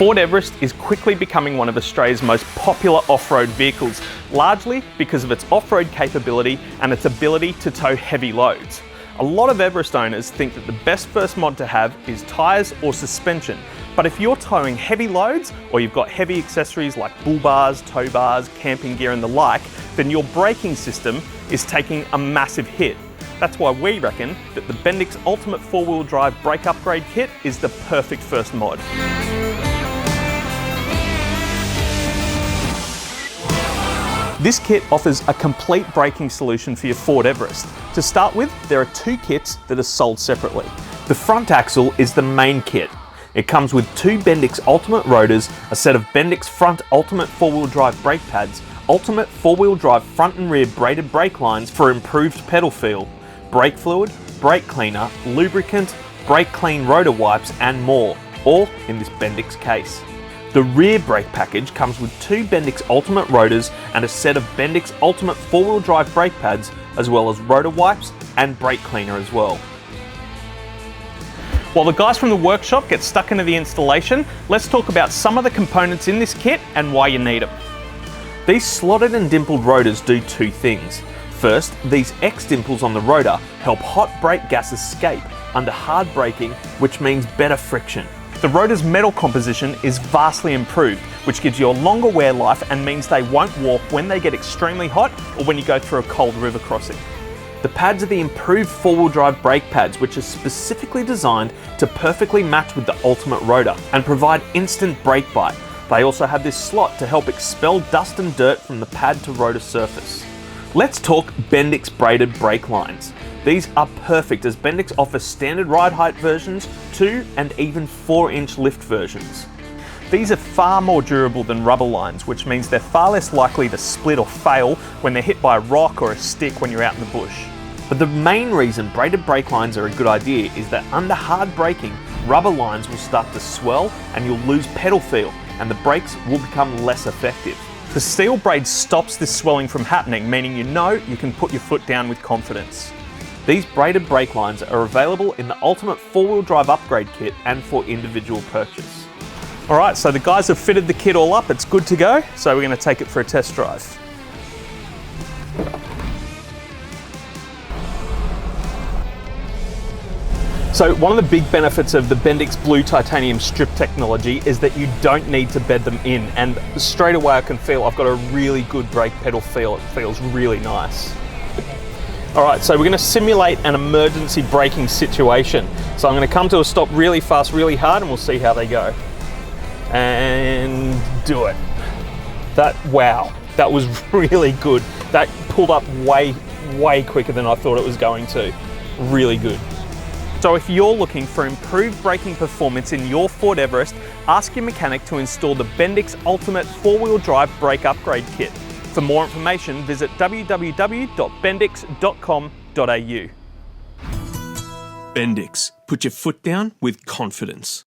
Ford Everest is quickly becoming one of Australia's most popular off-road vehicles, largely because of its off-road capability and its ability to tow heavy loads. A lot of Everest owners think that the best first mod to have is tyres or suspension, but if you're towing heavy loads or you've got heavy accessories like bull bars, tow bars, camping gear and the like, then your braking system is taking a massive hit. That's why we reckon that the Bendix Ultimate 4-wheel drive brake upgrade kit is the perfect first mod. This kit offers a complete braking solution for your Ford Everest. To start with, there are two kits that are sold separately. The front axle is the main kit. It comes with two Bendix Ultimate rotors, a set of Bendix Front Ultimate 4-wheel drive brake pads, Ultimate 4-wheel drive front and rear braided brake lines for improved pedal feel, brake fluid, brake cleaner, lubricant, brake clean rotor wipes and more, all in this Bendix case. The rear brake package comes with two Bendix Ultimate rotors and a set of Bendix Ultimate 4-wheel drive brake pads, as well as rotor wipes and brake cleaner as well. While the guys from the workshop get stuck into the installation, let's talk about some of the components in this kit and why you need them. These slotted and dimpled rotors do two things. First, these X dimples on the rotor help hot brake gas escape under hard braking, which means better friction. The rotor's metal composition is vastly improved, which gives you a longer wear life and means they won't warp when they get extremely hot or when you go through a cold river crossing. The pads are the improved 4-wheel drive brake pads, which are specifically designed to perfectly match with the Ultimate rotor and provide instant brake bite. They also have this slot to help expel dust and dirt from the pad to rotor surface. Let's talk Bendix braided brake lines. These are perfect as Bendix offers standard ride height versions, 2 and even 4-inch lift versions. These are far more durable than rubber lines, which means they're far less likely to split or fail when they're hit by a rock or a stick when you're out in the bush. But the main reason braided brake lines are a good idea is that under hard braking, rubber lines will start to swell and you'll lose pedal feel and the brakes will become less effective. The steel braid stops this swelling from happening, meaning you know you can put your foot down with confidence. These braided brake lines are available in the Ultimate 4-wheel drive upgrade kit and for individual purchase. Alright, so the guys have fitted the kit all up, it's good to go, so we're going to take it for a test drive. So one of the big benefits of the Bendix Blue Titanium strip technology is that you don't need to bed them in, and straight away I can feel I've got a really good brake pedal feel. It feels really nice. Alright, so we're going to simulate an emergency braking situation. So I'm going to come to a stop really fast, really hard, and we'll see how they go. And do it. Wow, that was really good. That pulled up way quicker than I thought it was going to. Really good. So if you're looking for improved braking performance in your Ford Everest, ask your mechanic to install the Bendix Ultimate 4-wheel drive brake upgrade kit. For more information, visit www.bendix.com.au. Bendix, put your foot down with confidence.